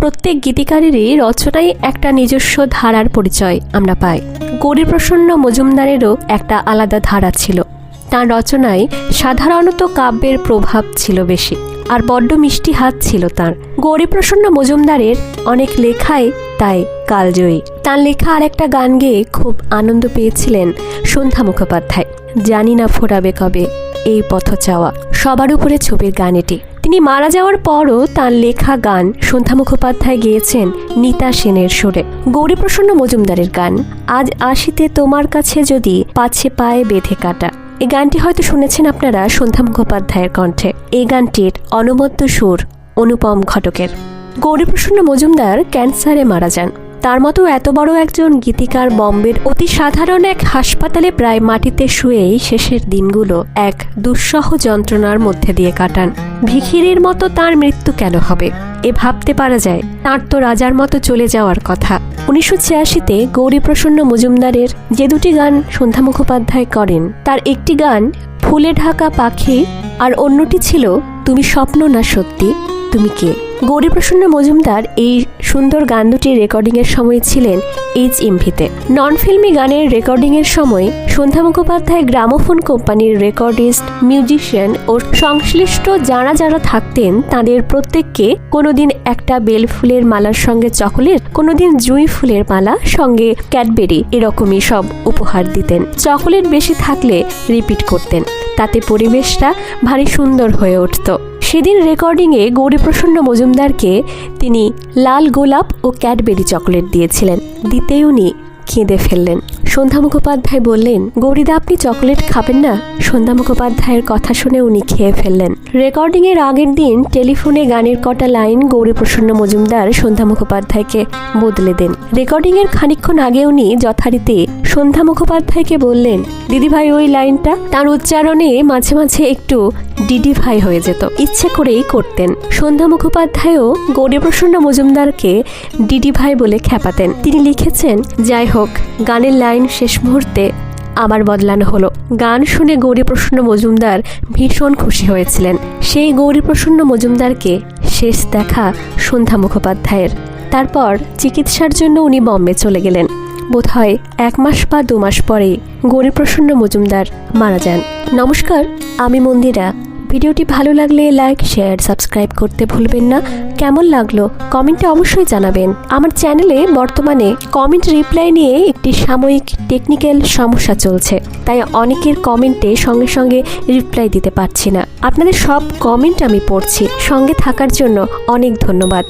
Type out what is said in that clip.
প্রত্যেক গীতিকারেরই রচনায় একটা নিজস্ব ধারার পরিচয় আমরা পাই। গৌরীপ্রসন্ন মজুমদারেরও একটা আলাদা ধারা ছিল। তাঁর রচনায় সাধারণত কাব্যের প্রভাব ছিল বেশি, আর বড্ড মিষ্টি হাত ছিল তাঁর। গৌরীপ্রসন্ন মজুমদারের অনেক লেখাই তাই কালজয়ী। তাঁর লেখা আরেকটা গান গেয়ে খুব আনন্দ পেয়েছিলেন সন্ধ্যা মুখোপাধ্যায়। জানি না ফোরাবে কবে এই পথ চাওয়া, সবার উপরে ছবির গান এটি। তিনি মারা যাওয়ার পরও তাঁর লেখা গান সন্ধ্যা মুখোপাধ্যায় গেয়েছেন নিতা সেনের সুরে। গৌরীপ্রসন্ন মজুমদারের গান আজ আসিতে তোমার কাছে যদি পাছে পায়ে বেঁধে কাটা, এই গানটি হয়তো শুনেছেন আপনারা সন্ধ্যা মুখোপাধ্যায়ের কণ্ঠে। এই গানটির অনবদ্য সুর অনুপম ঘটকের। গৌরীপ্রসন্ন মজুমদার ক্যান্সারে মারা যান। তার মতো এত বড় একজন গীতিকার বম্বের অতি সাধারণ এক হাসপাতালে প্রায় মাটিতে শুয়েই শেষের দিনগুলো এক দুঃসহ যন্ত্রণার মধ্যে দিয়ে কাটান। ভিখিরির মতো তার মৃত্যু কেন হবে এ ভাবতে পারা যায়। তাঁর তো রাজার মতো চলে যাওয়ার কথা। 1986-তে গৌরীপ্রসন্ন মজুমদারের যে দুটি গান সন্ধ্যা মুখোপাধ্যায় করেন, তার একটি গান ফুলে ঢাকা পাখি, আর অন্যটি ছিল তুমি স্বপ্ন না সত্যি তুমি কে। গৌরীপ্রসন্ন মজুমদার এই সুন্দর গান দুটির রেকর্ডিংয়ের সময় ছিলেন HMV-তে। নন ফিল্মি গানের রেকর্ডিংয়ের সময় সন্ধ্যা মুখোপাধ্যায় গ্রামোফোন কোম্পানির রেকর্ডিস্ট, মিউজিশিয়ান ও সংশ্লিষ্ট যারা যারা থাকতেন তাদের প্রত্যেককে কোনোদিন একটা বেল ফুলের মালার সঙ্গে চকোলেট, কোনোদিন জুঁই ফুলের মালা সঙ্গে ক্যাডবেরি এরকমই সব উপহার দিতেন। চকোলেট বেশি থাকলে রিপিট করতেন, তাতে পরিবেশটা ভারী সুন্দর হয়ে উঠত। সেদিন রেকর্ডিংয়ে গৌরীপ্রসন্ন মজুমদারকে তিনি লাল গোলাপ ও ক্যাডবেরি চকোলেট দিয়েছিলেন। দিতেই উনি কেঁদে ফেললেন। সন্ধ্যা মুখোপাধ্যায় বললেন, গৌরীদা আপনি চকোলেট খাবেন না? সন্ধ্যা মুখোপাধ্যায়ের কথা শুনে উনি খেয়ে ফেললেন। রেকর্ডিংয়ের আগের দিন টেলিফোনে গানের কটা লাইন গৌরীপ্রসন্ন মজুমদার সন্ধ্যা মুখোপাধ্যায়কে বদলে দেন। রেকর্ডিংয়ের খানিকক্ষণ আগে উনি যথারীতি সন্ধ্যা মুখোপাধ্যায়কে বললেন, দিদিভাই ওই লাইনটা। তার উচ্চারণে মাঝে মাঝে একটু ডিডিভাই হয়ে যেত, ইচ্ছে করেই করতেন। সন্ধ্যা মুখোপাধ্যায়ও গৌরীপ্রসন্ন মজুমদারকে ডিডিভাই বলে খ্যাপাতেন। তিনি লিখেছেন, যাই হোক গানের লাইন শেষ মুহূর্তে আবার বদলানো হলো। গান শুনে গৌরীপ্রসন্ন মজুমদার ভীষণ খুশি হয়েছিলেন। সেই গৌরীপ্রসন্ন মজুমদারকে শেষ দেখা সন্ধ্যা মুখোপাধ্যায়ের। তারপর চিকিৎসার জন্য উনি বম্বে চলে গেলেন। বোধহয় 1 মাস বা 2 মাস পরেই গৌরীপ্রসন্ন মজুমদার মারা যান। নমস্কার, আমি মন্দিরা। ভিডিওটি ভালো লাগলে লাইক, শেয়ার, সাবস্ক্রাইব করতে ভুলবেন না। কেমন লাগলো কমেন্টে অবশ্যই জানাবেন। আমার চ্যানেলে বর্তমানে কমেন্ট রিপ্লাই নিয়ে একটি সাময়িক টেকনিক্যাল সমস্যা চলছে, তাই অনেকের কমেন্টে সঙ্গে সঙ্গে রিপ্লাই দিতে পারছি না। আপনাদের সব কমেন্ট আমি পড়ছি। সঙ্গে থাকার জন্য অনেক ধন্যবাদ।